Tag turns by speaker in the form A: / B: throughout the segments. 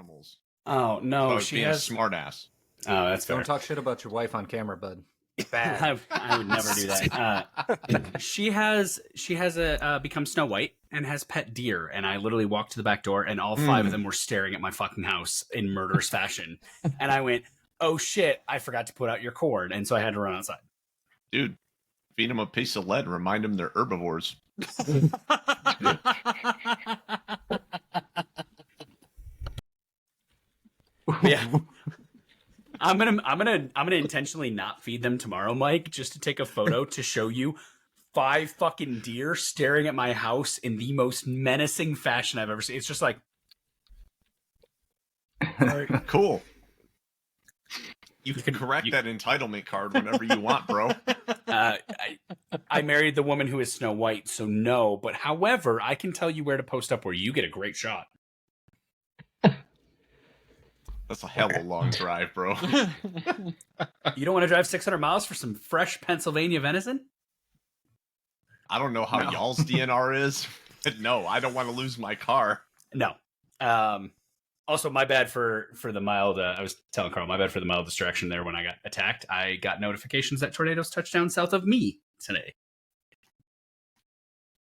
A: animals.
B: Oh no,
A: She has a smart ass.
B: Oh, that's fair.
C: Don't talk shit about your wife on camera, bud. Bad.
B: I would never do that. She has become Snow White and has pet deer, and I literally walked to the back door, and all 5 of them were staring at my fucking house in murderous fashion. And I went, "Oh shit! I forgot to put out your cord," and so I had to run outside.
A: Dude, feed them a piece of lead. Remind them they're herbivores.
B: Yeah. I'm gonna intentionally not feed them tomorrow, Mike, just to take a photo to show you 5 fucking deer staring at my house in the most menacing fashion I've ever seen. It's just like,
A: all right, cool. You can correct that entitlement card whenever you want, bro.
B: I married the woman who is Snow White, so no. But however, I can tell you where to post up where you get a great shot.
A: That's a hell of a long drive, bro.
B: You don't want to drive 600 miles for some fresh Pennsylvania venison?
A: I don't know how y'all's DNR is, but no, I don't want to lose my car.
B: No. Also, my bad for the mild. I was telling Carl, my bad for the mild distraction there when I got attacked. I got notifications that tornadoes touched down south of me today.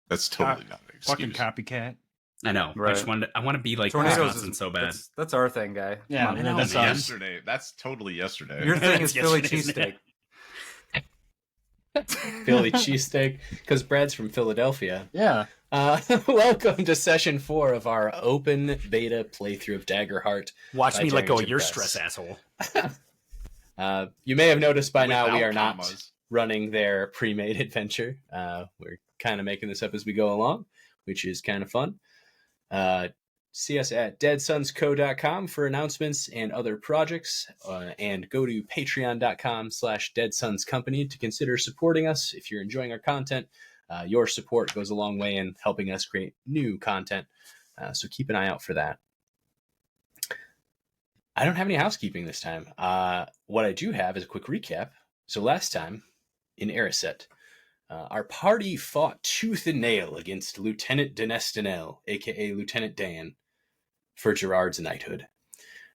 A: That's totally not an excuse.
D: Fucking copycat.
B: I know.
C: Right.
B: I want to be like
C: Tornadoes
B: Wisconsin so bad.
C: That's our thing, guy.
D: Yeah,
C: Come on,
B: I know,
A: That's
B: man.
A: yesterday. That's totally yesterday.
C: Your thing is Philly
B: Yesterday, isn't
C: cheesesteak.
B: it?
E: Philly cheesesteak, because Brad's from Philadelphia.
D: Yeah.
E: Welcome to session 4 of our open beta playthrough of Daggerheart.
B: Watch
E: by
B: me let go of
E: Darrington
B: your
E: Press.
B: stress, asshole.
E: You may have noticed by now we
A: Without
E: are not
A: commas.
E: running their pre-made adventure. We're kind of making this up as we go along, which is kind of fun. See us at deadsonsco.com for announcements and other projects, and go to patreon.com/deadsonscompany to consider supporting us. If you're enjoying our content, your support goes a long way in helping us create new content, so keep an eye out for that. I don't have any housekeeping this time. What I do have is a quick recap. So last time, in Erisset, our party fought tooth and nail against Lieutenant Denestinel, aka Lieutenant Dan, for Gerard's knighthood.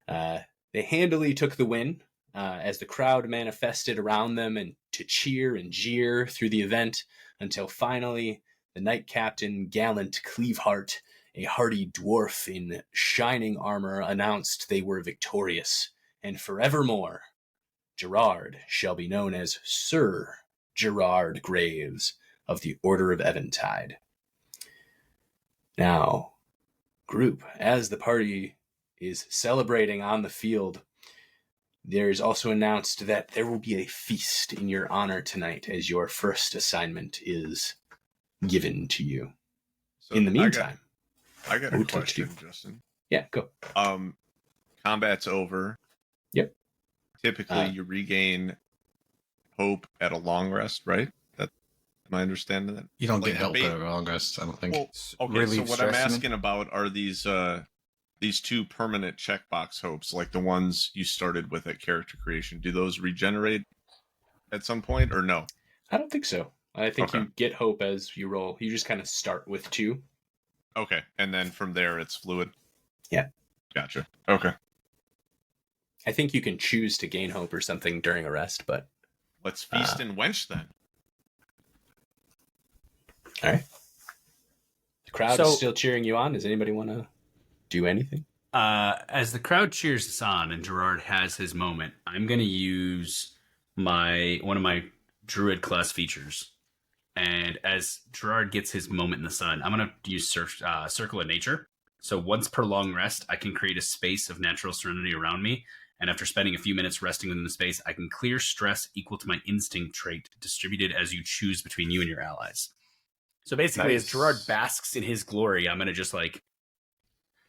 E: They handily took the win as the crowd manifested around them and to cheer and jeer through the event until finally the knight captain, gallant Cleaveheart, a hardy dwarf in shining armor, announced they were victorious, and forevermore Gerard shall be known as Sir Gerard Graves of the Order of Eventide. Now, group, as the party is celebrating on the field, there's also announced that there will be a feast in your honor tonight as your first assignment is given to you.
A: So
E: In the meantime,
A: I got
E: Who
A: a
E: touched you?
A: question, Justin.
E: yeah, go.
A: Combat's over.
E: Yep.
A: Typically, you regain hope at a long rest, right? Am I understanding that?
F: You don't
A: Like,
F: get help
A: ba-
F: at a long rest, I don't think.
A: Well, okay,
C: Relieve
A: so what I'm
C: stress, you mean?
A: asking about are these 2 permanent checkbox hopes, like the ones you started with at character creation. Do those regenerate at some point, or no?
E: I don't think so. I think
A: Okay.
E: you get hope as you roll. You just kind of start with 2.
A: Okay, and then from there it's fluid.
E: Yeah.
A: Gotcha. Okay,
E: I think you can choose to gain hope or something during a rest, but
A: let's feast and wench then.
E: all right. The crowd
B: So-
E: is still cheering you on. Does anybody want to do anything?
B: As the crowd cheers us on and Gerard has his moment, I'm going to use one of my druid class features. And as Gerard gets his moment in the sun, I'm going to use Circle of Nature. So once per long rest, I can create a space of natural serenity around me. And after spending a few minutes resting within the space, I can clear stress equal to my instinct trait, distributed as you choose between you and your allies. So basically, as
A: Nice.
B: Gerard basks in his glory, I'm going to just like,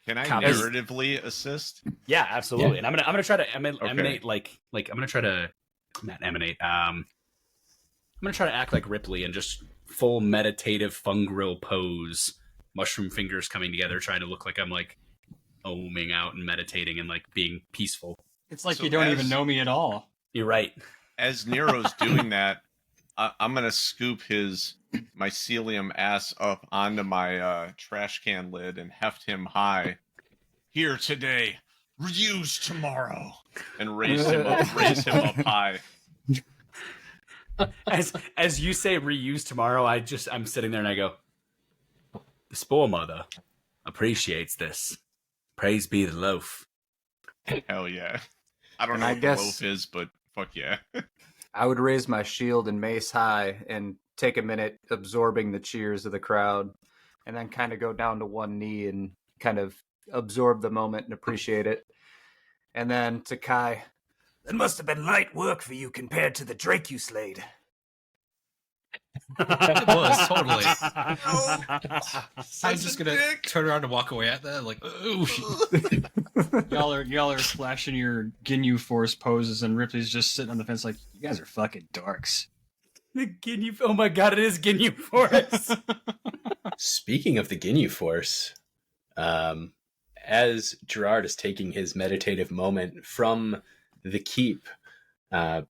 A: Can I
B: Copy.
A: narratively assist?
B: yeah, absolutely.
E: Yeah.
B: And I'm gonna try to
A: Okay.
B: emanate like I'm gonna try to not emanate. I'm gonna try to act like Ripley and just full meditative fungrel pose, mushroom fingers coming together, trying to look like I'm like oming out and meditating and like being peaceful.
D: It's like
A: So
D: you don't
A: as-
D: even know me at all.
B: You're right.
A: As Nero's doing that, I'm gonna scoop his mycelium ass up onto my trash can lid and heft him high. Here today, reuse tomorrow, and raise him up high.
B: As you say reuse tomorrow, I'm sitting there and I go, the Spore Mother appreciates this. Praise be the loaf.
A: Hell yeah. I don't
C: And
A: know
C: I
A: what
C: guess-
A: the loaf is, but fuck yeah.
C: I would raise my shield and mace high and take a minute absorbing the cheers of the crowd, and then kind of go down to one knee and kind of absorb the moment and appreciate it. And then to Kai, that must have been light work for you compared to the Drake you slayed.
D: It was, totally.
A: Such
D: I'm just
A: a
D: gonna
A: dick.
D: turn around and walk away at that, like, ooh.
F: Y'all are flashing your Ginyu Force poses, and Ripley's just sitting on the fence like, you guys are fucking dorks.
B: The Ginyu, oh my god, it is Ginyu Force.
E: Speaking of the Ginyu Force, as Gerard is taking his meditative moment from the keep, the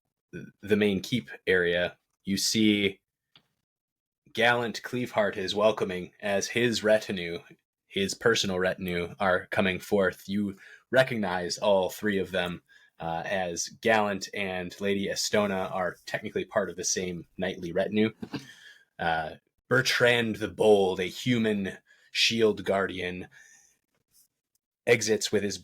E: main keep area, you see gallant Cleaveheart is welcoming as his retinue, his personal retinue, are coming forth. You recognize all three of them as Gallant and Lady Estona are technically part of the same knightly retinue. Bertrand the Bold, a human shield guardian, exits with his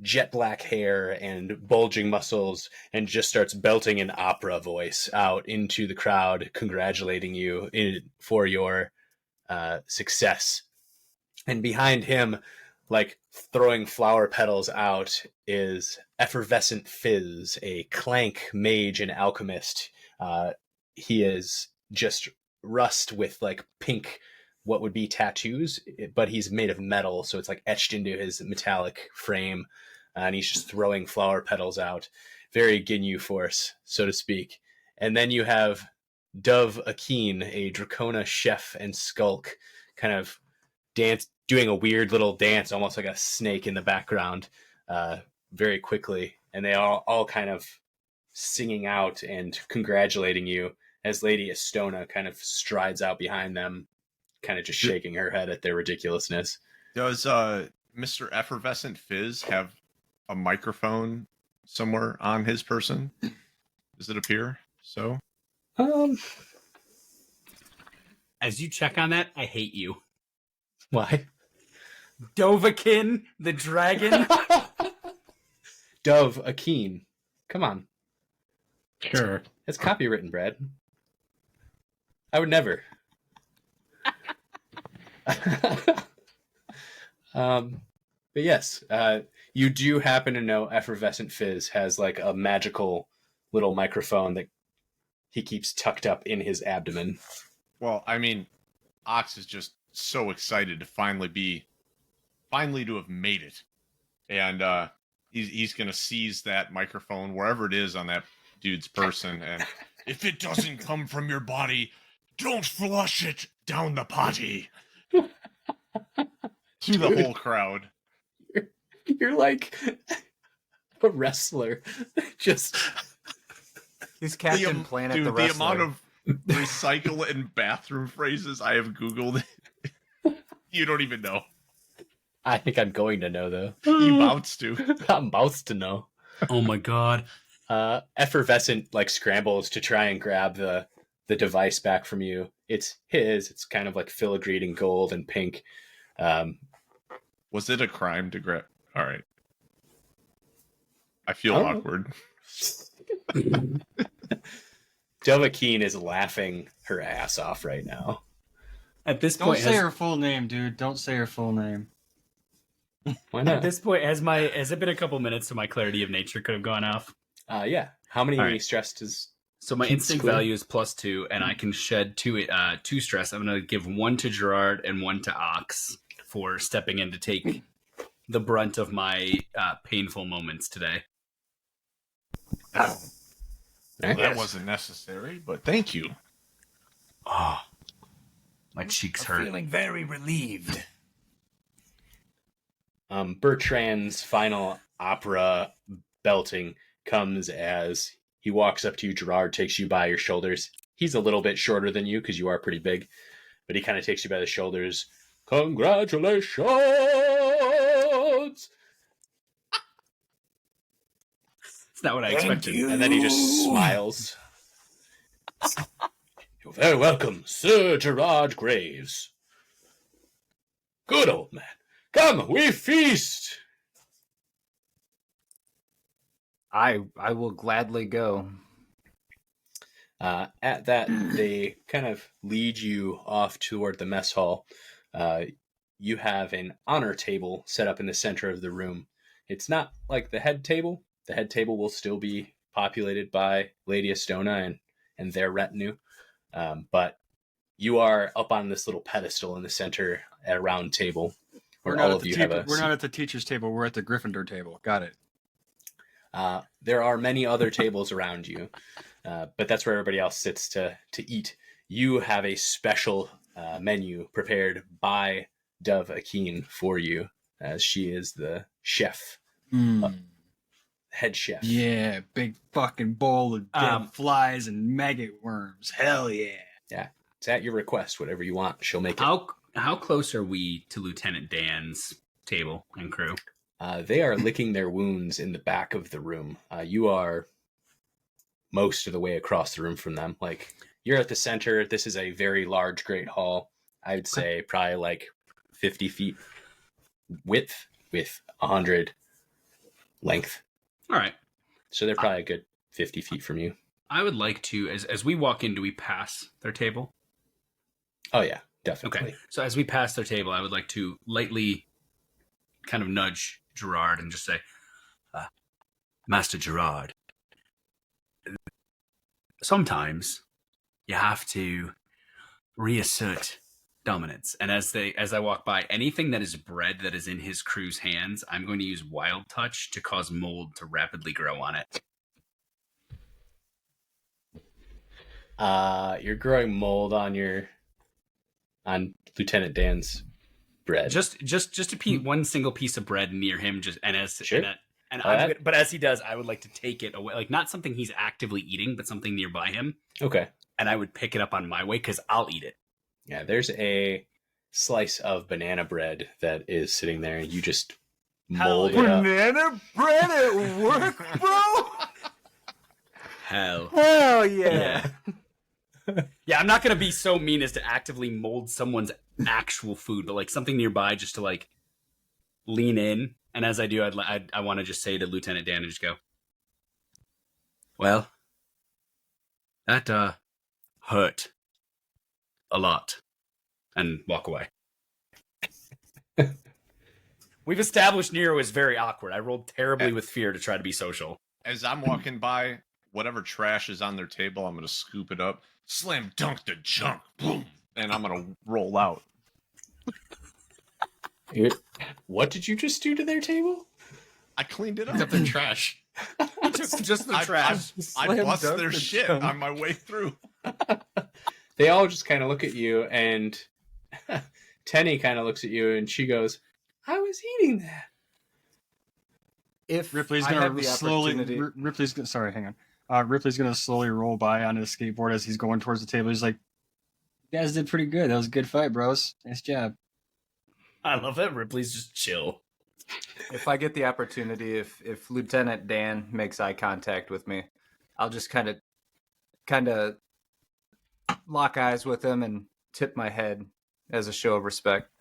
E: jet black hair and bulging muscles and just starts belting an opera voice out into the crowd, congratulating you for your success. And behind him, like throwing flower petals out, is Effervescent Fizz, a clank mage and alchemist. He is just rust with like pink, what would be tattoos, but he's made of metal, so it's like etched into his metallic frame, and he's just throwing flower petals out. Very Ginyu Force, so to speak. And then you have Dove Akeen, a Dracona chef and skulk, kind of doing a weird little dance, almost like a snake in the background, very quickly. And they are all kind of singing out and congratulating you as Lady Estona kind of strides out behind them, kind of just shaking her head at their ridiculousness.
A: Does Mr. Effervescent Fizz have a microphone somewhere on his person? Does it appear so?
B: As you check on that, I hate you.
E: Why?
B: Dovahkiin, the dragon.
E: Dove Akeen. Come on.
D: Sure.
E: It's copywritten, Brad. I would never. But yes, you do happen to know Effervescent Fizz has like a magical little microphone that he keeps tucked up in his abdomen.
A: Well, I mean, Ox is just so excited to finally to have made it. And he's going to seize that microphone wherever it is on that dude's person. And if it doesn't come from your body, don't flush it down the potty. To the whole crowd.
E: You're like a wrestler. Just
C: He's Captain Planet
A: Dude,
C: the wrestler.
A: the amount of recycle and bathroom phrases I have Googled, you don't even know.
E: I think I'm going to know, though.
A: You bounce to.
E: I'm about to know.
B: Oh my god.
E: Effervescent like scrambles to try and grab the device back from you. It's his. It's kind of like filigreed in gold and pink.
A: Was it a crime to grab? All right. I feel
E: Oh.
A: awkward.
E: Dovahkiin is laughing her ass off right now.
B: At this
F: Don't
B: point,
F: say her full name, dude. Don't say her full name.
E: Why
B: at
E: not?
B: this point, has it been a couple minutes so my clarity of nature could have gone off?
E: Yeah. How many
B: All right.
E: stress does...
B: So my
E: Keep
B: instinct
E: squid.
B: value is +2, and I can shed two stress. I'm going to give one to Gerard and one to Ox for stepping in to take the brunt of my painful moments today.
E: Right?
A: That wasn't necessary, but thank you.
B: Oh, my cheeks hurt.
C: Feeling very relieved.
E: Bertrand's final opera belting comes as he walks up to you. Gerard takes you by your shoulders. He's a little bit shorter than you because you are pretty big, but he kind of takes you by the shoulders. Congratulations!
B: It's not what I expected.
E: And then he just smiles. You're very welcome, Sir Gerard Graves. Good old man. Come, we feast.
C: I will gladly go.
E: At that, they kind of lead you off toward the mess hall. You have an honor table set up in the center of the room. It's not like the head table. The head table will still be populated by Lady Estona and their retinue. But you are up on this little pedestal in the center at a round table.
F: We're not at the teacher's table. We're at the Gryffindor table. Got it.
E: There are many other tables around you, but that's where everybody else sits to eat. You have a special menu prepared by Dove Akeen for you, as she is the chef, head chef.
F: Yeah, big fucking bowl of dead flies and maggot worms. Hell yeah.
E: Yeah, it's at your request. Whatever you want, she'll make it.
B: How close are we to Lieutenant Dan's table and crew?
E: They are licking their wounds in the back of the room. You are most of the way across the room from them. Like, you're at the center. This is a very large great hall. I would say probably like 50 feet width with 100 length.
B: All right.
E: So they're probably a good 50 feet from you.
B: I would like to, as we walk in, do we pass their table?
E: Oh, yeah, definitely.
B: Okay. So as we pass their table, I would like to lightly kind of nudge Gerard and just say, Master Gerard, sometimes you have to reassert dominance. And as I walk by, anything that is bread that is in his crew's hands, I'm going to use Wild Touch to cause mold to rapidly grow on it.
E: You're growing mold on Lieutenant Dan's bread.
B: Just one single piece of bread near him,
E: Sure.
B: But as he does, I would like to take it away, like not something he's actively eating, but something nearby him.
E: Okay.
B: And I would pick it up on my way because I'll eat it.
E: Yeah, there's a slice of banana bread that is sitting there, and you just mold it up.
C: Banana bread at work, bro?
B: Hell
C: yeah.
B: Yeah, I'm not going to be so mean as to actively mold someone's actual food, but like something nearby just to like lean in. And as I do, I want to just say to Lieutenant Dan and just go, well, that hurt a lot, and walk away. We've established Nero is very awkward. I rolled terribly with fear to try to be social.
A: As I'm walking by, whatever trash is on their table, I'm going to scoop it up, slam dunk the junk, boom, and I'm going to roll out.
E: What did you just do to their table?
A: I cleaned it
D: Picked up
A: up.
D: their trash.
B: Just the trash.
A: I bust their shit on my way through.
E: They all just kind of look at you, and Tenny kind of looks at you, and she goes, I was eating that.
C: If
F: Ripley's
C: I have
F: gonna
C: the
F: slowly.
C: opportunity-
F: Sorry, hang on. Ripley's gonna slowly roll by on his skateboard as he's going towards the table. He's like, "You guys did pretty good. That was a good fight, bros. Nice job."
B: I love that Ripley's just chill.
C: If I get the opportunity, if Lieutenant Dan makes eye contact with me, I'll just kind of lock eyes with him and tip my head as a show of respect.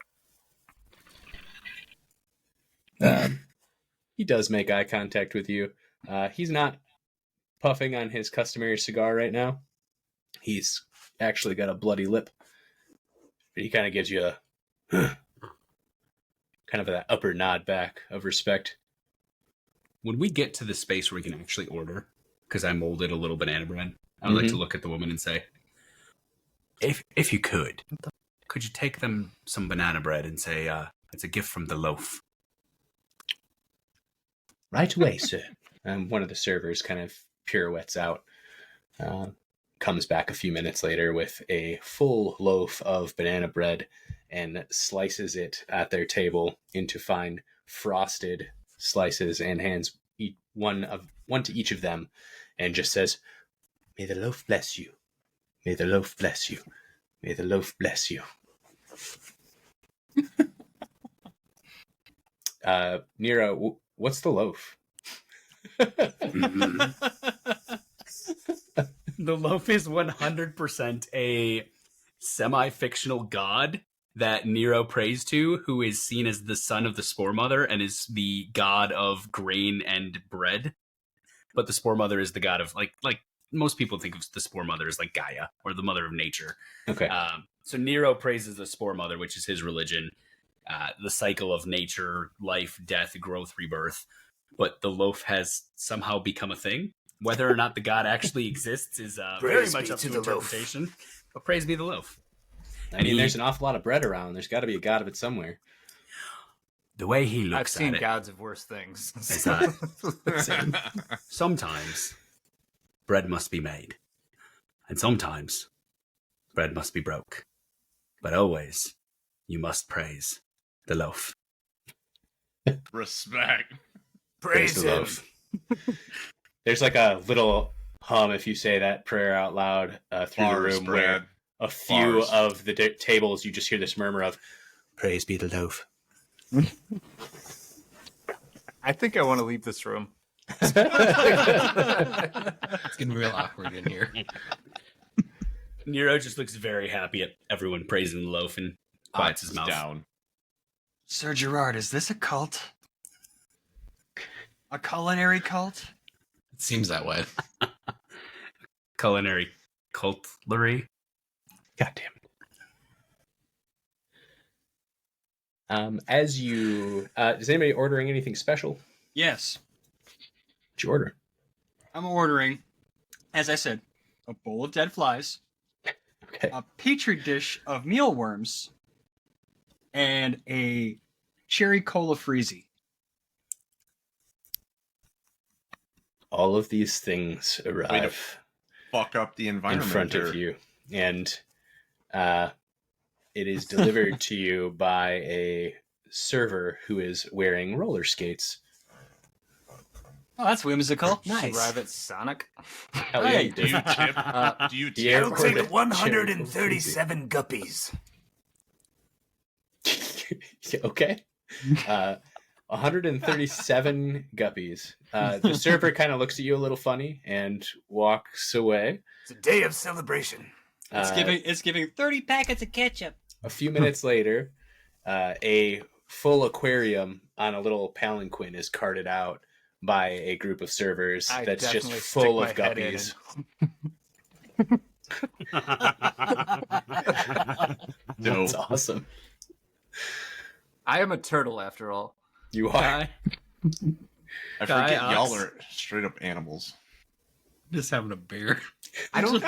E: He does make eye contact with you. He's not puffing on his customary cigar right now. He's actually got a bloody lip. But he kind of gives you a kind of that upper nod back of respect.
B: When we get to the space where we can actually order, because I molded a little banana bread, I would like to look at the woman and say, if you could you take them some banana bread and say, it's a gift from the loaf?
E: Right away, sir. One of the servers kind of pirouettes out, comes back a few minutes later with a full loaf of banana bread and slices it at their table into fine frosted slices and hands one to each of them and just says, "May the loaf bless you. May the loaf bless you. May the loaf bless you." Nero, what's the loaf?
B: The loaf is 100% a semi-fictional god that Nero prays to, who is seen as the son of the Spore Mother and is the god of grain and bread. But the Spore Mother is the god of, like most people think of the Spore Mother as like Gaia, or the mother of nature.
E: Okay.
B: So Nero praises the Spore Mother, which is his religion, the cycle of nature, life, death, growth, rebirth. But the loaf has somehow become a thing. Whether or not the god actually exists is very
C: Praise
B: much
C: be
B: up
C: to
B: to
C: the loaf.
B: interpretation. But praise be the loaf.
E: I mean, there's an awful lot of bread around. There's got to be a god of it somewhere.
B: The way he
C: I've
B: looks
C: seen
B: at it,
C: gods of worse things.
B: is that sometimes bread must be made, and sometimes bread must be broke. But always, you must praise the loaf.
A: Respect.
C: Praise
E: the
C: him.
E: loaf. There's like a little hum if you say that prayer out loud through the
A: Bars,
E: room,
A: Brad.
E: where a few
A: Bars.
E: of the tables you just hear this murmur of "Praise be the loaf."
C: I think I want to leave this room.
D: It's getting real awkward in here.
B: Nero just looks very happy at everyone praising the loaf and quiets his
A: Ox is
B: mouth.
A: down.
F: Sir Gerard, is this a cult? A culinary cult?
D: It seems that way.
B: Culinary cutlery.
E: God damn it. As you, is anybody ordering anything special?
F: Yes.
E: What'd you order?
F: I'm ordering, as I said, a bowl of dead flies,
E: Okay.
F: a petri dish of mealworms, and a cherry cola freezy.
E: All of these things arrive
A: Fuck up the
E: in
A: environment
E: front
A: there.
E: of you, and it is delivered to you by a server who is wearing roller skates.
F: Oh, that's whimsical.
C: Arrive at Sonic.
E: Hell yeah, you
A: Do
E: do.
A: you tip? Do you
E: The
A: tip?
E: airport
C: I'll take
E: at
C: 137 guppies.
E: Okay. 137 guppies. The server kind of looks at you a little funny and walks away.
C: It's a day of celebration.
F: It's giving 30 packets of ketchup.
E: A few minutes later, a full aquarium on a little palanquin is carted out by a group of servers
C: I
E: that's just
C: definitely
E: full of
C: stick my head in
E: guppies.
A: No.
E: That's awesome.
C: I am a turtle after all.
E: You are.
B: Guy,
A: I
B: Guy,
A: forget y'all
B: Ox.
A: are straight up animals.
D: Just having a beer.
C: I don't.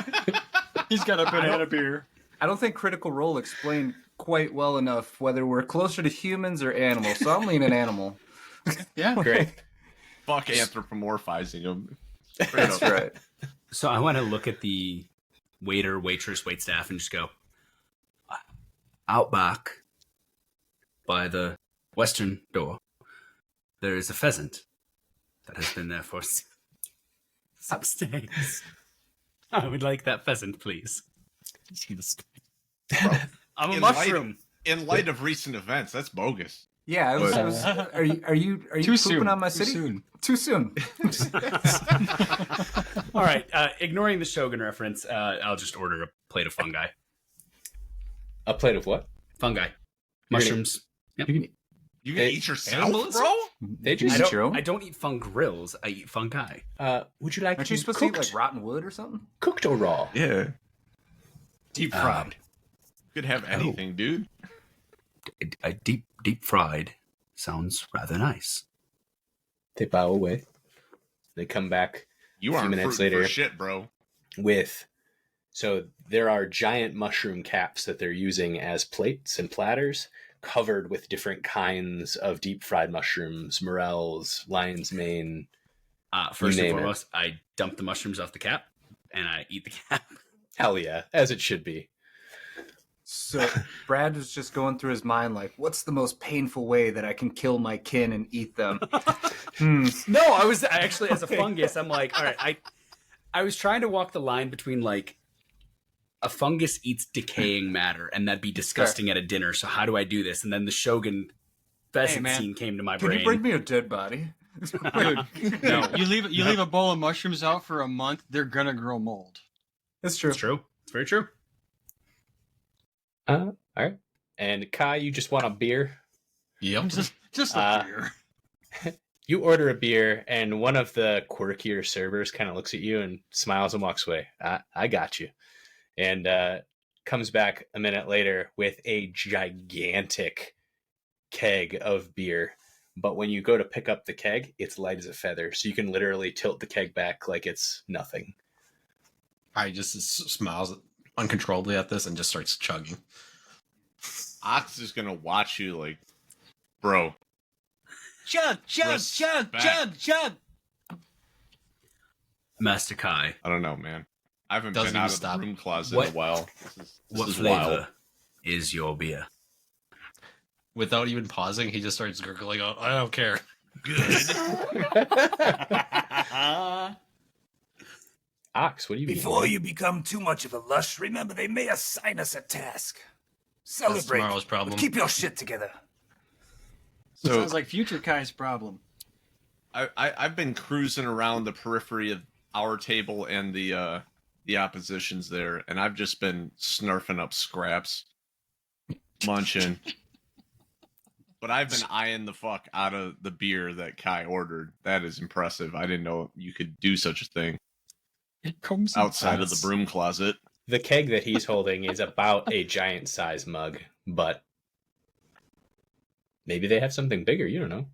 F: He's got a banana beer.
C: I don't think Critical Role explained quite well enough whether we're closer to humans or animals. So I'm leaning animal.
F: Yeah.
E: Great.
A: Fuck anthropomorphizing them.
C: That's right.
B: so I want to look at the waiter, waitress, waitstaff, and just go, out back by the western door, there is a pheasant that has been there for some days. I would like that pheasant, please. I'm a
A: In
B: mushroom.
A: In light of recent events, that's bogus.
C: Yeah, I was, are you
F: Too
C: pooping
F: soon.
C: on my
F: Too
C: city?
F: soon.
C: Too soon.
B: All right, ignoring the Shogun reference, I'll just order a plate of fungi.
E: A plate of what?
B: Fungi. Mushrooms. Yep.
A: You can
E: Hey,
A: eat yourself,
B: cannibalism?
A: bro?
E: They
C: I
E: just.
C: don't- your own?
B: I don't eat fungrills. I eat fungi.
E: Would you like
C: Aren't
E: to
C: you
E: eat
C: supposed
E: cooked,
C: to eat like rotten wood or something?
E: cooked or raw?
A: Yeah.
B: Deep fried.
A: Could have anything, dude.
B: A deep fried sounds rather nice.
E: They bow away. They come back
A: You
E: A few
A: aren't
E: minutes
A: fruiting for
E: later.
A: shit, bro.
E: with. So there are giant mushroom caps that they're using as plates and platters, covered with different kinds of deep fried mushrooms, morels, lion's mane.
B: First and
E: name it.
B: foremost, I dump the mushrooms off the cap and I eat the cap.
E: Hell yeah, as it should be.
C: So Brad was just going through his mind like, what's the most painful way that I can kill my kin and eat them?
B: No, I was actually, as a fungus, I'm like, all right, I was trying to walk the line between like a fungus eats decaying matter and that'd be disgusting at a dinner. So how do I do this? And then the Shogun pheasant
F: man.
B: scene came to my
C: Can
B: brain.
C: you bring me a dead body?
F: Dude,
B: No.
F: you leave a bowl of mushrooms out for a month, they're gonna grow mold.
C: It's true.
B: It's true. It's very true.
E: All right. And Kai, you just want a beer?
D: Yep.
F: Just a beer.
E: You order a beer, and one of the quirkier servers kind of looks at you and smiles and walks away. I got you. And comes back a minute later with a gigantic keg of beer. But when you go to pick up the keg, it's light as a feather. So you can literally tilt the keg back like it's nothing.
D: I just smiles uncontrollably at this and just starts chugging.
A: Ox is gonna watch you like, bro.
F: Chug, chug.
B: Master Kai,
A: I don't know, man. I haven't
D: Doesn't
A: been out
D: even
A: of
D: stop.
A: the room closet
B: What-
A: in a while. This
B: what
A: is
B: flavor
A: wild.
B: is your beer?
D: Without even pausing, he just starts gurgling out, I don't care.
E: Ox, what do you mean?
G: Before you become too much of a lush, remember they may assign us a task. Celebrate.
D: tomorrow's problem.
G: But keep your shit together.
A: So
F: Sounds like future Kai's problem.
A: I've been cruising around the periphery of our table and the oppositions there, and I've just been snarfing up scraps, munching. But I've been eyeing the fuck out of the beer that Kai ordered. That is impressive. I didn't know you could do such a thing
F: It comes in
A: outside of the
F: fast.
A: broom closet.
E: The keg that he's holding is about a giant size mug, but maybe they have something bigger. You don't know.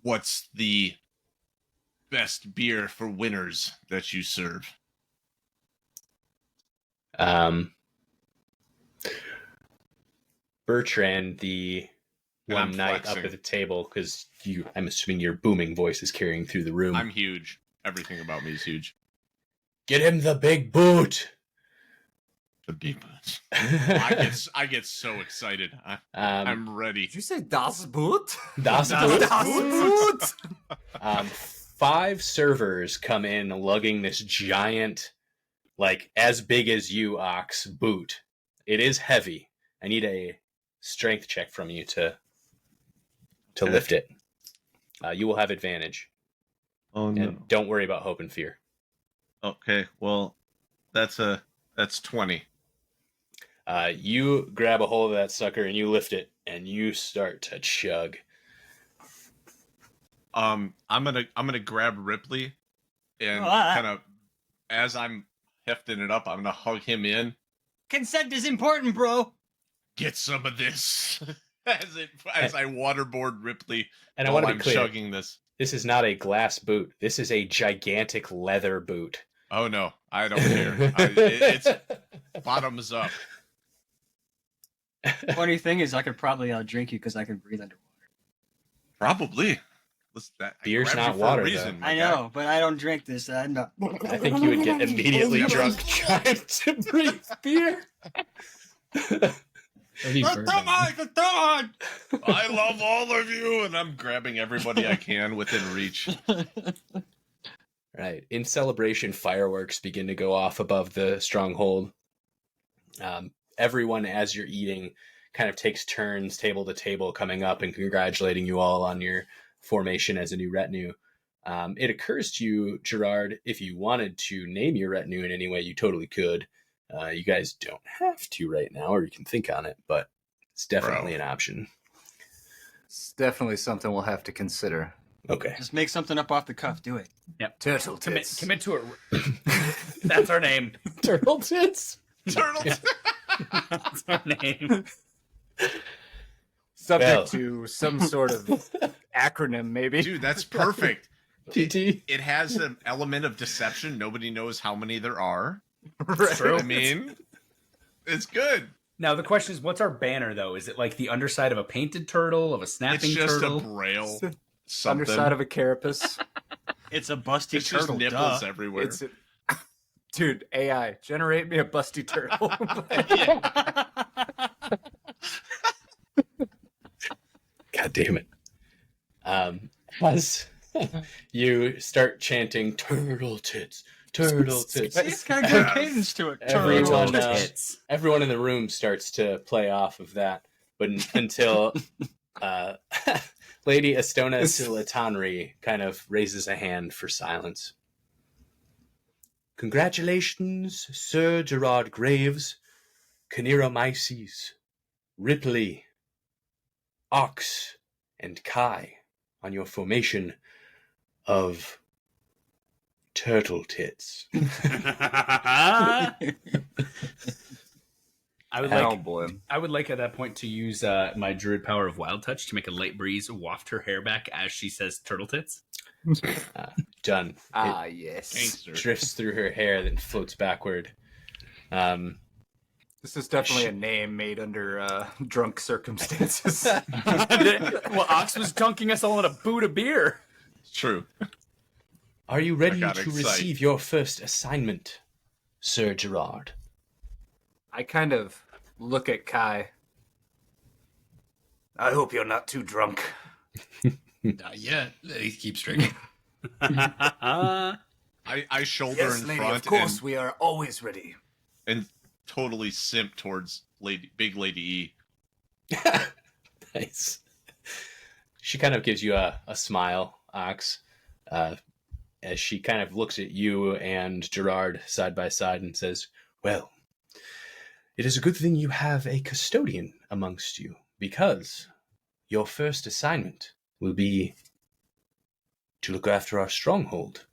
A: What's the best beer for winners that you serve?
E: Bertrand, the
A: And I'm
E: one night
A: flexing.
E: up at the table, because I'm assuming your booming voice is carrying through the room.
A: I'm huge. Everything about me is huge.
E: Get him the big boot.
A: The big butts. I get so excited. I'm ready.
C: Did you say Das Boot?
E: Das
C: Das Boot?
E: 5 servers come in lugging this giant, like as big as you, Ox, boot. It is heavy. I need a strength check from you to
A: Okay.
E: lift it. You will have advantage.
A: Oh
E: And don't worry about hope and fear.
A: Okay, well, that's 20.
E: You grab a hold of that sucker and you lift it and you start to chug.
A: I'm gonna grab Ripley and
F: Ah.
A: kind of as I'm hefting it up, I'm gonna hug him in.
F: Consent is important, bro.
A: Get some of this as I waterboard Ripley
E: And I
A: while
E: want to
A: I'm
E: be clear,
A: chugging this.
E: this is not a glass boot. This is a gigantic leather boot.
A: Oh no, I don't care. It's bottoms up.
F: Funny thing is, I could probably outdrink you because I can breathe underwater.
A: Probably. I
E: Beer's
A: grabbed you
E: not
A: for a
E: water,
A: reason, my
F: I
A: guy.
F: know, but I don't drink this. I'm not.
E: I think you would get immediately drunk trying to breathe beer.
D: That'd be perfect.
F: Come on!
A: I love all of you, and I'm grabbing everybody I can within reach.
E: Right. In celebration, fireworks begin to go off above the stronghold. Everyone, as you're eating, kind of takes turns table to table coming up and congratulating you all on your formation as a new retinue. It occurs to you, Gerard, if you wanted to name your retinue in any way, you totally could. You guys don't have to right now, or you can think on it, but it's definitely an option.
C: It's definitely something we'll have to consider.
E: Okay.
F: Just make something up off the cuff. Do it.
C: Turtle
B: Commit,
C: tits.
B: commit to it. That's our name.
E: Turtle tits.
A: Turtles.
B: That's our name.
C: Subject
E: Well.
C: to some sort of acronym, maybe.
A: Dude, that's perfect.
E: TT.
A: It has an element of deception. Nobody knows how many there are.
C: Right.
A: I mean, it's good.
B: Now the question is, what's our banner though? Is it like the underside of a painted turtle, of a
A: It's
B: snapping
A: just
B: turtle?
A: a braille. Something.
C: Underside of a carapace.
F: It's a busty
A: It's just
F: turtle.
A: nipples
F: Duh.
A: everywhere.
C: It's dude, AI, generate me a busty turtle.
E: God damn it. As you start chanting turtle tits, turtle tits,
F: It's got a good cadence to it.
E: Everyone,
F: Turtle.
B: Hits.
E: everyone in the room starts to play off of that. But until Lady Estona Silatanri kind of raises a hand for silence. Congratulations, Sir Gerard Graves, Caneromyces, Ripley, Ox, and Kai on your formation of turtle tits.
B: I would
C: Oh
B: like
C: boy.
B: I would like at that point to use my druid power of wild touch to make a light breeze waft her hair back as she says turtle tits.
E: Done.
C: Ah, yes.
A: Gangster.
E: Drifts through her hair, then floats backward.
C: This is definitely a name made under drunk circumstances.
B: Well, Ox was dunking us all in a boot of beer.
A: It's true.
E: Are you ready
A: got
E: to
A: excited.
E: receive your first assignment, Sir Gerard?
C: I kind of look at Kai.
G: I hope you're not too drunk.
D: Not yet. He keeps drinking.
A: I shoulder
G: Yes,
A: in
G: lady,
A: front
G: of course, we are always ready.
A: and totally simp towards Big Lady E.
E: Nice. She kind of gives you a smile, Ox, as she kind of looks at you and Gerard side by side and says, well, it is a good thing you have a custodian amongst you, because your first assignment will be to look after our stronghold.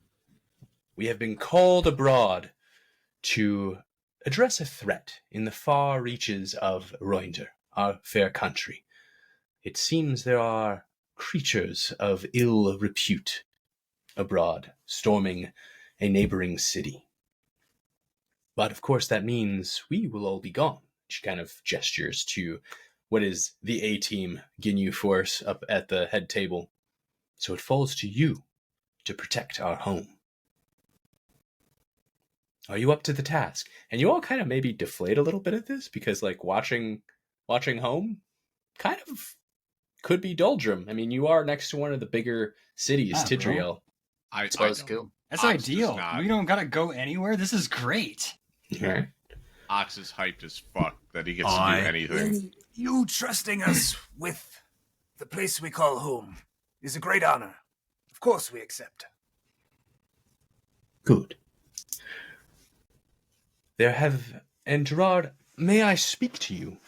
E: We have been called abroad to address a threat in the far reaches of Roinder, our fair country. It seems there are creatures of ill repute abroad, storming a neighboring city. But of course that means we will all be gone. She kind of gestures to what is the A-team Ginyu force up at the head table. So it falls to you to protect our home. Are you up to the task? And you all kind of maybe deflate a little bit at this, because like watching home kind of could be doldrum. I mean, you are next to one of the bigger cities,
F: Ah, bro.
E: Tidriel.
A: I
C: Buzzkill.
F: That's
A: Ox does
F: ideal.
A: not.
F: We don't gotta go anywhere. This is great.
E: Right.
A: Ox is hyped as fuck that he gets to
B: I-
A: do anything.
G: You trusting us with the place we call home is a great honor. Of course we accept.
E: Good. And Gerard, may I speak to you?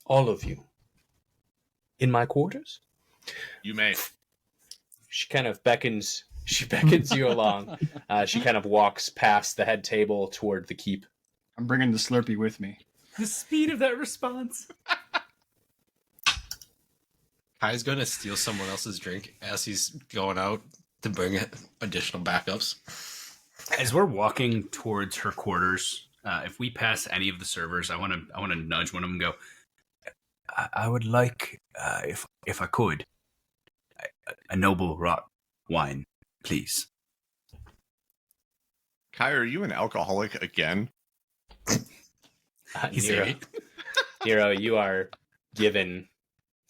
E: All of you. In my quarters?
A: You may.
E: She kind of beckons you along. She kind of walks past the head table toward the keep.
F: I'm bringing the Slurpee with me.
B: The speed of that response.
D: Kai's going to steal someone else's drink as he's going out to bring additional backups.
B: As we're walking towards her quarters, if we pass any of the servers, I want to nudge one of them and go, I would like, if I could, a noble rot wine, please.
A: Kai, are you an alcoholic again?
E: Nero, you are given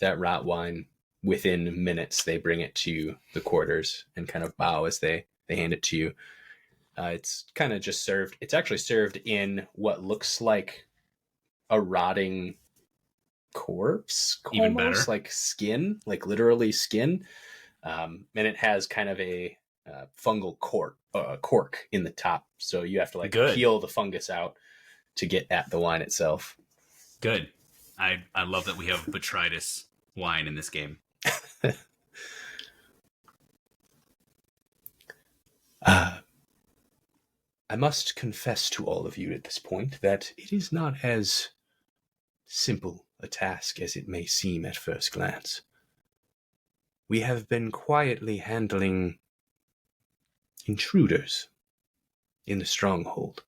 E: that rot wine within minutes. They bring it to the quarters and kind of bow as they hand it to you. It's kind of just served. It's actually served in what looks like a rotting corpse,
B: Even
E: almost,
B: better.
E: like skin, like literally skin. And it has kind of a fungal cork in the top, so you have to like
B: Good.
E: peel the fungus out to get at the wine itself.
B: Good. I love that we have botrytis wine in this game.
E: I must confess to all of you at this point that it is not as simple a task as it may seem at first glance. We have been quietly handling intruders in the stronghold.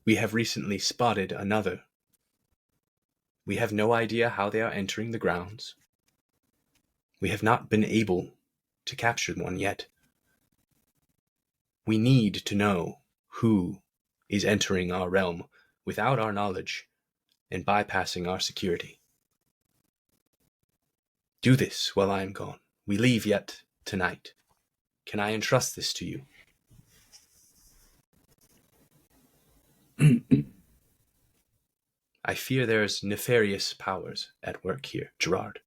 E: We have recently spotted another. We have no idea how they are entering the grounds. We have not been able to capture one yet. We need to know who is entering our realm without our knowledge and bypassing our security. Do this while I am gone. We leave yet tonight. Can I entrust this to you? I fear there's nefarious powers at work here, Gerard.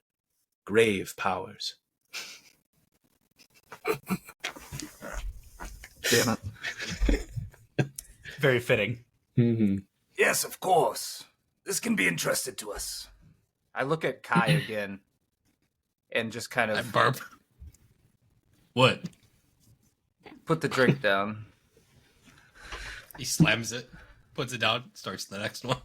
E: Grave powers.
C: Damn it.
B: Very fitting.
E: Mm-hmm.
G: Yes, of course. This can be entrusted to us.
C: I look at Kai again and just kind
D: I
C: of
D: burp. What?
C: put the drink down.
D: He slams it, puts it down, starts the next one.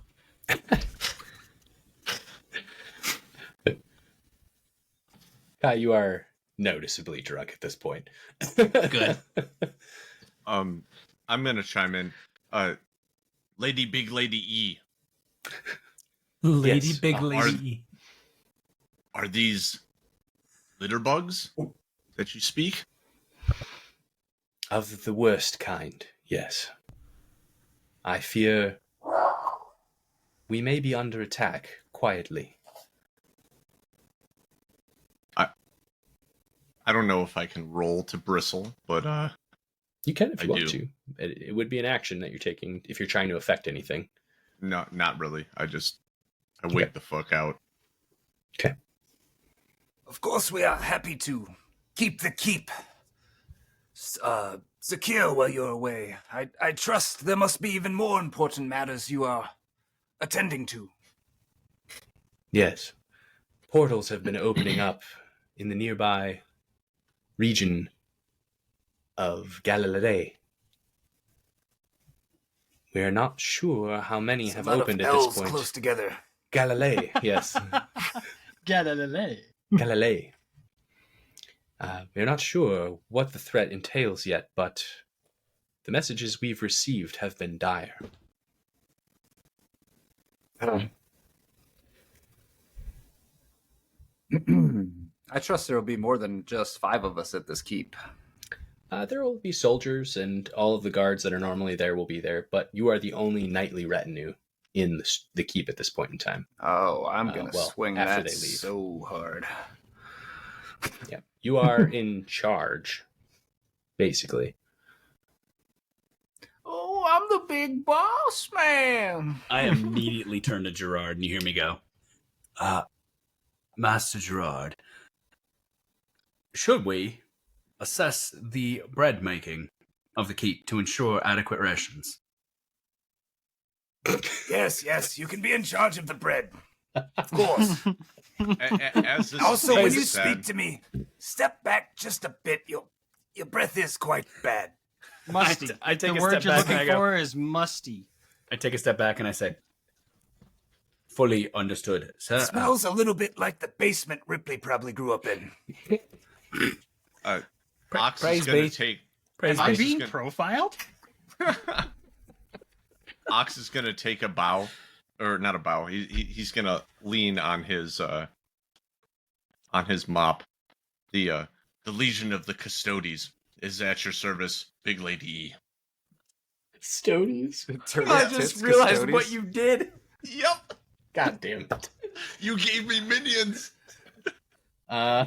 E: Kai, you are noticeably drunk at this point.
D: Good.
A: I'm gonna chime in. Lady Big Lady E,
B: Lady
E: Yes.
B: Big
A: Are-
B: Lady.
A: are these litter bugs that you speak?
E: Of the worst kind, yes. I fear we may be under attack quietly.
A: I don't know if I can roll to bristle, but
E: You can if you
A: I
E: want
A: do.
E: to. It would be an action that you're taking if you're trying to affect anything.
A: no, not really. I wait the fuck out.
G: Of course, we are happy to keep the keep secure while you're away. I trust there must be even more important matters you are attending to.
E: Yes. Portals have been opening up in the nearby region of Galilee. We are not sure how many
G: There's a
E: have
G: lot of
E: opened at
G: L's
E: this point.
G: close together.
E: Galilee, yes.
F: Galilee.
E: Galilee. We're not sure what the threat entails yet, but the messages we've received have been dire.
C: I trust there will be more than just 5 of us at this keep.
E: There will be soldiers, and all of the guards that are normally there will be there, but you are the only knightly retinue in the keep at this point in time.
C: Oh, I'm gonna
E: well,
C: swing
E: after
C: that
E: they leave.
C: so hard.
E: Yeah, you are in charge, basically.
G: Oh, I'm the big boss man.
B: I immediately turn to Gerard and you hear me go, Master Gerard, should we assess the bread making of the keep to ensure adequate rations?
G: Yes, you can be in charge of the bread. Of course.
A: As this
G: Also,
A: is
G: when you
A: said,
G: speak to me, step back just a bit. Your breath is quite bad.
F: Musty.
B: I take
F: the
B: a
F: word
B: step
F: you're
B: back and I
F: looking
B: go-
F: for is musty.
B: I take a step back and I say, fully understood, sir.
G: Smells a little bit like the basement Ripley probably grew up in.
A: Ox
B: praise
A: is gonna
B: be.
A: take.
B: Praise
F: Am I
A: Ox is
F: being
A: gonna-
F: profiled?
A: Ox is gonna take a bow, or not a bow. He's gonna lean on his mop. The Legion of the Custodes is at your service, Big Lady E.
E: Custodians?
B: I just realized what you did.
A: Yep,
E: God damn it.
A: you gave me minions.
E: Uh,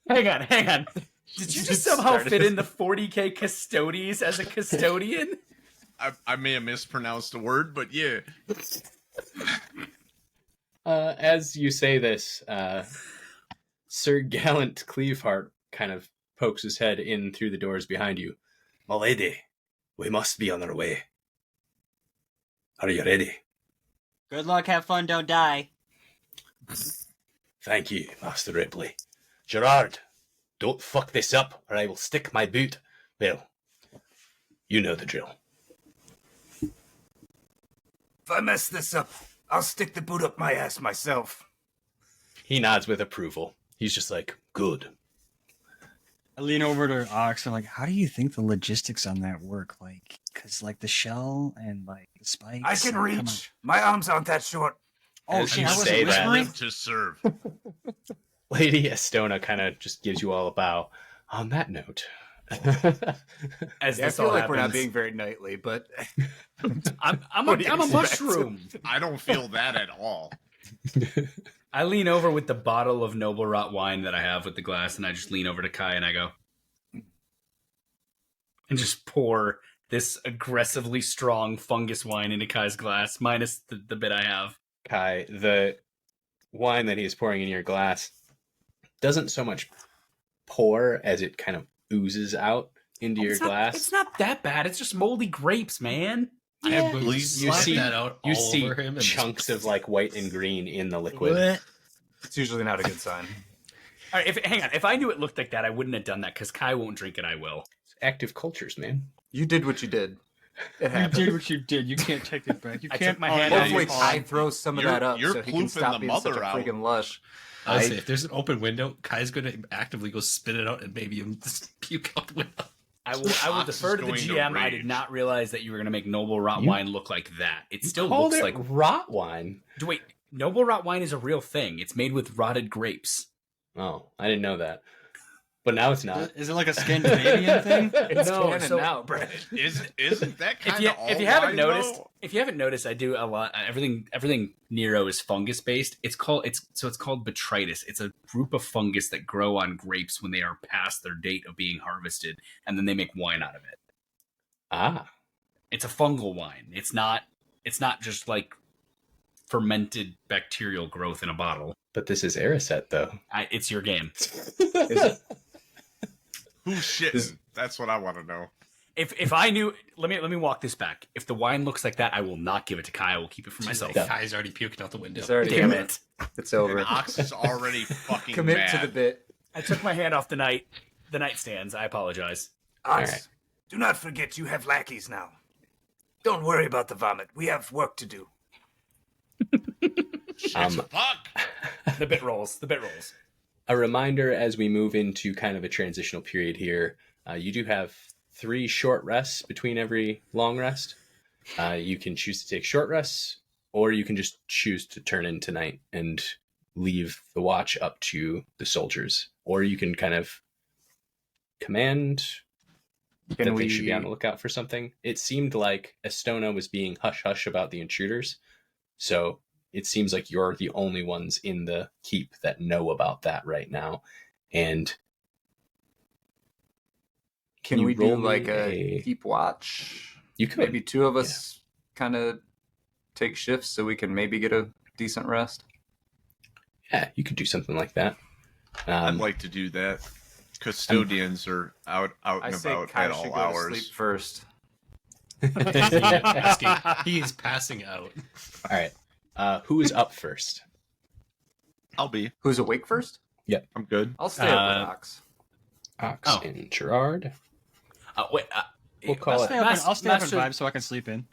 B: Hang on. Did you just somehow
C: started
B: fit
C: this-
B: in the 40k custodies as a custodian?
A: I may have mispronounced a word, but yeah.
E: as you say this, Sir Gallant Cleaveheart kind of pokes his head in through the doors behind you. My lady, we must be on our way. Are you ready?
F: Good luck, have fun, don't die.
E: Thank you, Master Ripley. Gerard, don't fuck this up or I will stick my boot. Well, you know the drill.
G: If I mess this up, I'll stick the boot up my ass myself.
E: He nods with approval. He's just like, good.
F: I lean over to Ox and I'm like, how do you think the logistics on that work? Like, cause like the shell and like the spikes.
G: I can
F: come on.
G: reach. My arms aren't that short.
F: Oh
E: As
F: shit!
E: you
F: I wasn't
E: say that-
F: whispering.
A: Live to serve.
E: Lady Estona kind of just gives you all a bow. On that note,
B: As
C: Yeah, I
B: this
C: feel
B: all
C: like we're not
B: happens,
C: being very knightly, but
B: I'm
C: What do you
B: a
C: expect?
B: mushroom.
A: I don't feel that at all.
B: I lean over with the bottle of noble rot wine that I have with the glass, and I just lean over to Kai and I go, and just pour this aggressively strong fungus wine into Kai's glass, minus the bit I have.
E: Kai, the wine that he is pouring in your glass doesn't so much pour as it kind of oozes out into your glass.
B: It's not that bad. It's just moldy grapes, man.
D: I
B: Yeah.
D: believe
E: You see
D: that out
E: You
D: all
E: see
D: over him and
E: chunks of like white and green in the liquid.
C: It's usually not a good sign.
B: All right, hang on. If I knew it looked like that, I wouldn't have done that because Kai won't drink it. I will.
E: Active cultures, man.
C: You did what you did. It
F: You
C: happened.
F: did what you did. You can't take it back. You
B: I
F: can't.
B: took my hand out.
C: Hopefully,
A: Yeah,
C: Kai throws some of
A: you're-
C: that up
A: you're
C: so he can
A: plooping
C: stop
A: the
C: being such a
A: mother out.
C: freaking lush.
D: I would say if there's an open window, Kai's going to actively go spit it out and maybe him just puke out the window.
B: I will
A: Ox
B: defer
A: is
B: to the
A: going to
B: GM. I
A: rage.
B: did not realize that you were going to make noble rot
E: You-
B: wine look like that. It still
E: Called
B: looks
E: it
B: like.
E: rot wine.
B: Wait, noble rot wine is a real thing. It's made with rotted grapes.
E: Oh, I didn't know that. But now it's not.
F: Is it like a Scandinavian thing?
C: It's
B: No,
C: canon
B: so-
C: now, Brett.
A: Isn't that
B: If
A: kind
B: you
A: of all
B: if you haven't
A: wine,
B: noticed,
A: though?
B: if you haven't noticed, I do a lot. Everything Nero is fungus based. It's called botrytis. It's a group of fungus that grow on grapes when they are past their date of being harvested, and then they make wine out of it.
E: Ah,
B: It's a fungal wine. It's not just like fermented bacterial growth in a bottle.
E: but this is Ariset, though.
B: It's your game.
A: Who's shitting? That's what I want to know.
B: If I knew, let me walk this back. If the wine looks like that, I will not give it to Kai. I will keep it for myself.
E: Yeah.
D: Kai's already puking out the window.
C: It's already
B: Damn it!
C: It's
A: And
C: over.
A: Ox is already fucking
C: Commit
A: mad.
C: to the bit.
B: I took my hand off the nightstands. I apologize.
G: Ox,
E: Alright.
G: do not forget you have lackeys now. Don't worry about the vomit. We have work to do.
A: Fuck.
B: The bit rolls. The bit rolls.
E: A reminder as we move into kind of a transitional period here, you do have 3 short rests between every long rest. You can choose to take short rests, or you can just choose to turn in tonight and leave the watch up to the soldiers. Or you can kind of command
C: Can
E: that
C: we
E: they should be on the lookout for something. It seemed like Estona was being hush-hush about the intruders, so it seems like you're the only ones in the keep that know about that right now. And
C: Can
E: you
C: we
E: roll
C: do
E: me
C: like a
E: a-
C: keep watch?
E: you could
C: Maybe 2 of us kind of take shifts so we can maybe get a decent rest.
E: Yeah, you could do something like that.
A: I'd like to do that. Custodians are out
C: I
A: and
C: say
A: about
C: Kai
A: at
C: should
A: all
C: go
A: hours.
C: to sleep first.
D: He is passing out.
E: All right. Who is up first?
A: I'll be.
C: Who's awake first?
A: I'm good.
C: I'll stay up with Ox.
E: Ox
B: Oh.
E: and Gerard.
B: Wait.
E: We'll call
F: I'll
E: it.
F: stay up and
B: Master-
F: vibe so I can sleep in.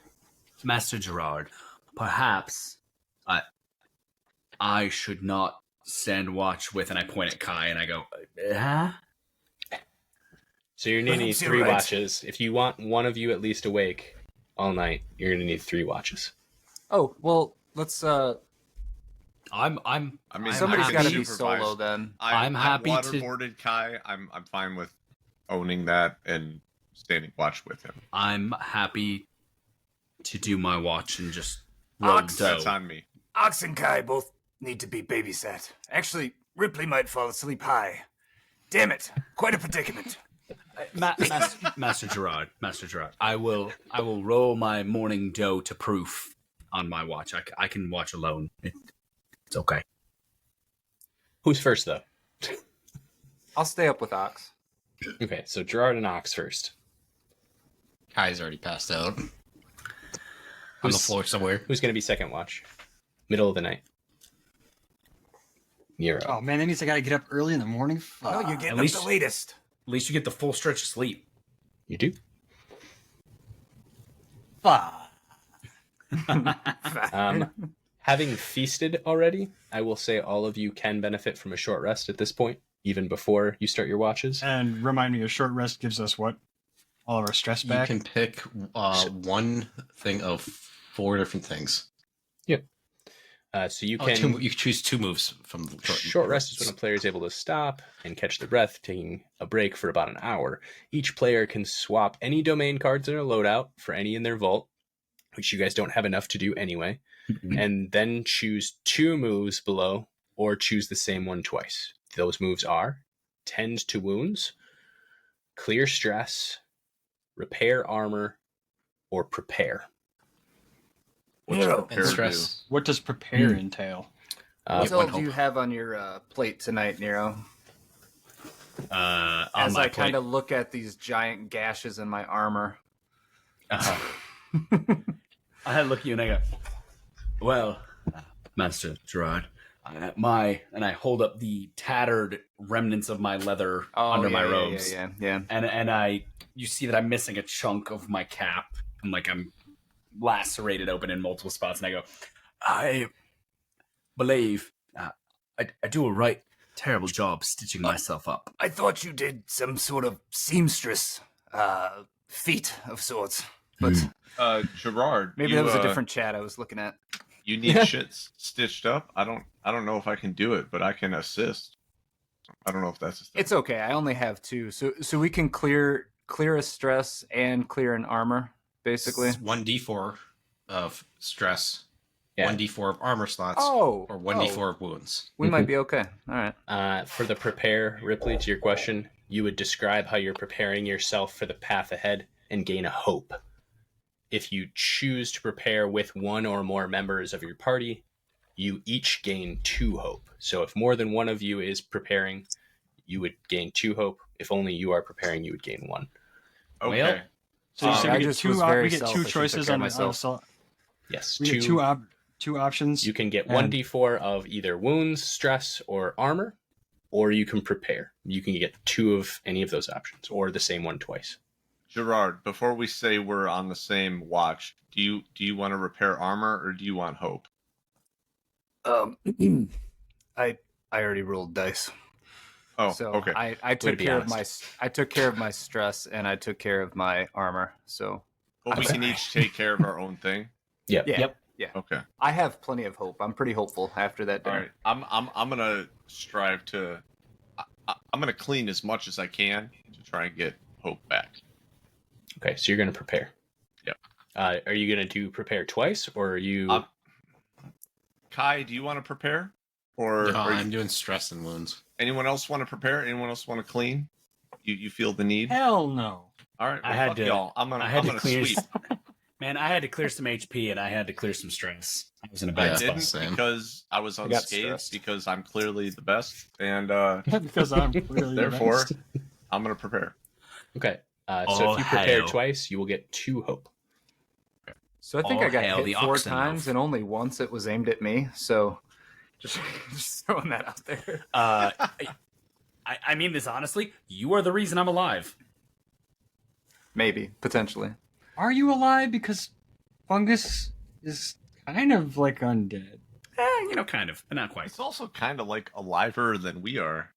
B: Master Gerard, perhaps I should not stand watch with, and I point at Kai and I go, huh?
E: So you're going to need
G: Perhaps you're
E: 3
G: right.
E: watches. If you want one of you at least awake all night, you're going to need 3 watches.
C: Oh, well, let's
B: I'm
A: I mean,
B: I'm
C: somebody's
B: happy
C: got to
B: to
C: be
A: supervise.
C: solo then.
B: I'm happy to-
A: waterboarded Kai. I'm fine with owning that and standing watch with him.
B: I'm happy to do my watch and just roll
G: Ox,
B: dough.
A: That's on me.
G: Ox and Kai both need to be babysat. Actually, Ripley might fall asleep high. Damn it. Quite a predicament.
B: Master Gerard, I will roll my morning dough to proof on my watch. I can watch alone. It's okay.
E: Who's first, though?
C: I'll stay up with Ox.
E: Okay, so Gerard and Ox first.
D: Kai's already passed out. On the
E: Who's-
D: floor somewhere.
E: Who's going to be second watch? Middle of the night. Nero.
F: Oh man, that means I gotta get up early in the morning. Fuck.
G: No, you're getting
B: At
G: up
B: least-
G: the latest.
B: At least you get the full stretch of sleep.
E: You do?
F: Fuck.
E: Having feasted already, I will say all of you can benefit from a short rest at this point, even before you start your watches.
F: And remind me, a short rest gives us what? All of our stress
D: You
F: back.
D: can pick one thing of 4 different things.
E: So you
D: Oh,
E: can...
D: you can choose 2 moves from the
E: Short rest is when a player is able to stop and catch their breath, taking a break for about an hour. Each player can swap any domain cards in their loadout for any in their vault, which you guys don't have enough to do anyway, and then choose 2 moves below, or choose the same one twice. Those moves are Tend to Wounds, Clear Stress, Repair Armor, or prepare.
A: What's
G: Nero.
A: prepare
D: And
A: to
D: stress.
F: What does prepare entail?
C: What
B: one
C: all do you
B: hope.
C: have on your plate tonight, Nero?
B: On
C: As
B: my
C: I
B: plate.
C: kind of look at these giant gashes in my armor.
B: I look at you and I go, well, Master Gerard, and I hold up the tattered remnants of my leather under my robes.
C: Yeah.
B: And you see that I'm missing a chunk of my cap, and like I'm lacerated open in multiple spots, and I go, I believe I do a right terrible job stitching myself up.
G: I thought you did some sort of seamstress feat of sorts, but
A: Gerard,
C: maybe
A: you,
C: that was a different chat I was looking at.
A: You need shit stitched up. I don't know if I can do it, but I can assist. I don't know if that's a thing.
C: It's okay. I only have 2, so we can clear a stress and clear an armor, basically.
D: It's 1d4 of stress,
E: Yeah.
D: 1d4 of armor slots,
C: Oh,
D: or 1d4 of wounds.
C: We might be okay. All right.
E: For the prepare, Ripley, to your question, you would describe how you're preparing yourself for the path ahead and gain a hope. If you choose to prepare with one or more members of your party, you each gain 2 hope. So if more than one of you is preparing, you would gain 2 hope. If only you are preparing, you would gain 1.
A: Okay.
B: Well,
F: So you
C: I
F: said we get
C: just
F: two.
C: was very
F: We get
C: selfish
F: two
C: and
F: choices
C: took care
F: on
C: of
F: the.
C: myself.
E: Yes,
F: We get two options.
E: You can get
F: And-
E: 1d4 of either wounds, stress, or armor, or you can prepare. You can get 2 of any of those options, or the same one twice.
A: Gerard, before we say we're on the same watch, do you want to repair armor or do you want hope?
C: I already rolled dice.
A: Oh,
C: So
A: okay.
C: I took
E: be
C: care
E: honest.
C: of my stress and I took care of my armor. So
A: Well, we can each take care of our own thing.
E: Yep.
C: yeah,
B: Yep.
C: yeah.
A: Okay.
C: I have plenty of hope. I'm pretty hopeful after that
A: All
C: dinner.
A: right. I'm gonna strive to. I'm gonna clean as much as I can to try and get hope back.
E: Okay, so you're going to prepare.
A: Yep.
E: Are you going to do prepare twice, or are you...
A: Kai, do you want to prepare, or
D: No,
A: are
D: I'm
A: you,
D: doing stress and wounds.
A: anyone else want to prepare? Anyone else want to clean? You feel the need?
F: Hell no.
A: All right.
B: I
A: Well,
B: had
A: fuck
B: to-
A: y'all. I'm
B: I had to
A: gonna
B: clear.
A: sweep.
B: Man, I had to clear some HP and I had to clear some stress. I was in a
A: I
B: bad
D: Yeah.
B: spot.
A: didn't
D: Same.
A: because I was
C: got
A: unscathed
C: stressed.
A: because I'm clearly the best, and
F: Because I'm clearly the
A: therefore
F: best.
A: I'm gonna prepare.
E: Okay, so
B: All
E: if you prepare
B: hail.
E: twice, you will get 2 hope.
C: So I think
B: All
C: I got
B: hail
C: hit
B: the
C: 4
B: oxen
C: times
B: loaf.
C: and only once it was aimed at me. So just throwing that out there.
B: I mean this honestly. You are the reason I'm alive.
C: Maybe, potentially.
F: Are you alive? Because fungus is kind of like undead.
B: Kind of, but not quite.
A: It's also kind of like aliver than we are.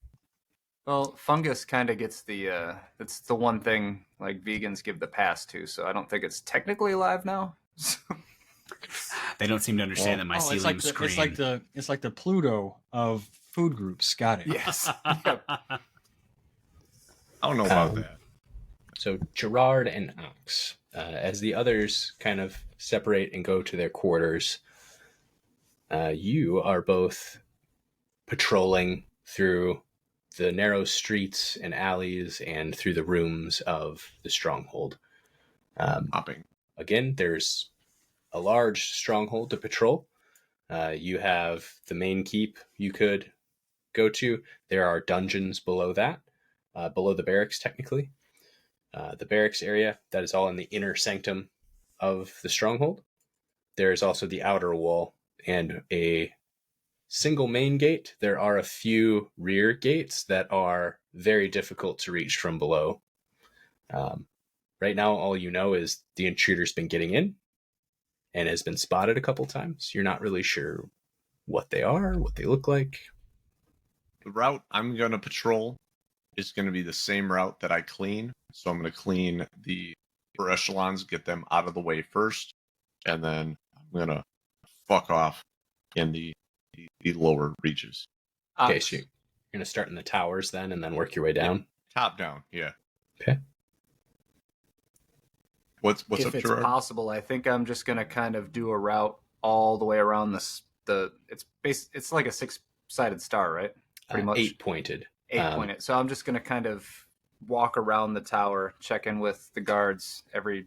C: Well, fungus kind of gets the it's the one thing like vegans give the pass to, so I don't think it's technically alive now.
B: They don't seem to understand that
F: it's like
B: mycelium
F: the,
B: scream.
F: it's like the Pluto of food groups. Got it.
C: Yes. Yep.
A: I don't know about that.
E: So Gerard and Ox, as the others kind of separate and go to their quarters, you are both patrolling through the narrow streets and alleys and through the rooms of the stronghold.
A: Hopping.
E: Again, there's a large stronghold to patrol. You have the main keep you could go to. There are dungeons below that, below the barracks, technically. The barracks area, that is all in the inner sanctum of the stronghold. There is also the outer wall and a single main gate. There are a few rear gates that are very difficult to reach from below. Right now, all you know is the intruder's been getting in and has been spotted a couple times. You're not really sure what they are, what they look like.
A: The route I'm going to patrol is going to be the same route that I clean. So I'm going to clean the upper echelons, get them out of the way first, and then I'm going to fuck off in the lower reaches.
E: Okay, so you're going to start in the towers then and then work your way down.
A: Top down, yeah.
E: Okay.
A: What's
C: if
A: up,
C: it's
A: Gerard?
C: possible, I think I'm just gonna kind of do a route all the way around this. It's like a 6-sided star, right? Pretty much
E: 8-pointed.
C: 8-pointed. So I'm just gonna kind of walk around the tower, check in with the guards every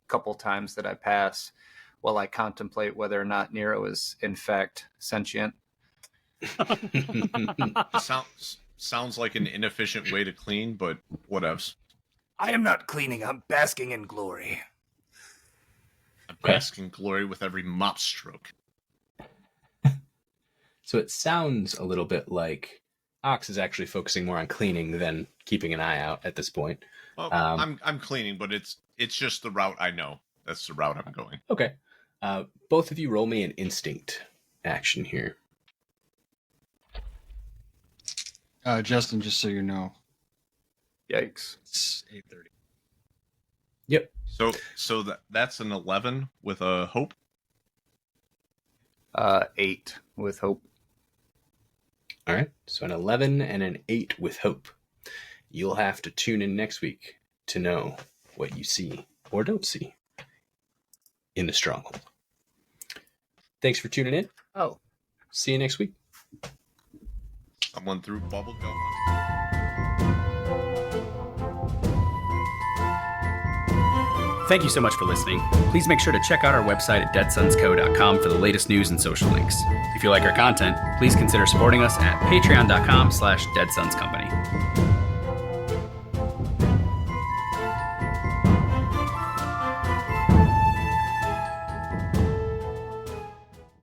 C: couple times that I pass while I contemplate whether or not Nero is in fact sentient.
A: Sounds like an inefficient way to clean, but whatevs.
G: I am not cleaning, I'm basking in glory.
A: I bask in glory with every mop stroke.
E: So it sounds a little bit like Ox is actually focusing more on cleaning than keeping an eye out at this point.
A: Well, I'm cleaning, but it's just the route I know. That's the route I'm going.
E: Okay. Both of you roll me an instinct action here.
F: Justin, just so you know,
C: Yikes.
F: it's 8:30.
E: Yep.
A: So that's an 11 with a hope.
C: 8 with hope.
E: All right. So an 11 and an 8 with hope. You'll have to tune in next week to know what you see or don't see in the stronghold. Thanks for tuning in.
C: Oh.
E: See you next week.
A: Someone threw bubble gum.
B: Thank you so much for listening. Please make sure to check out our website at deadsunsco.com for the latest news and social links. If you like our content, please consider supporting us at patreon.com/deadsunscompany.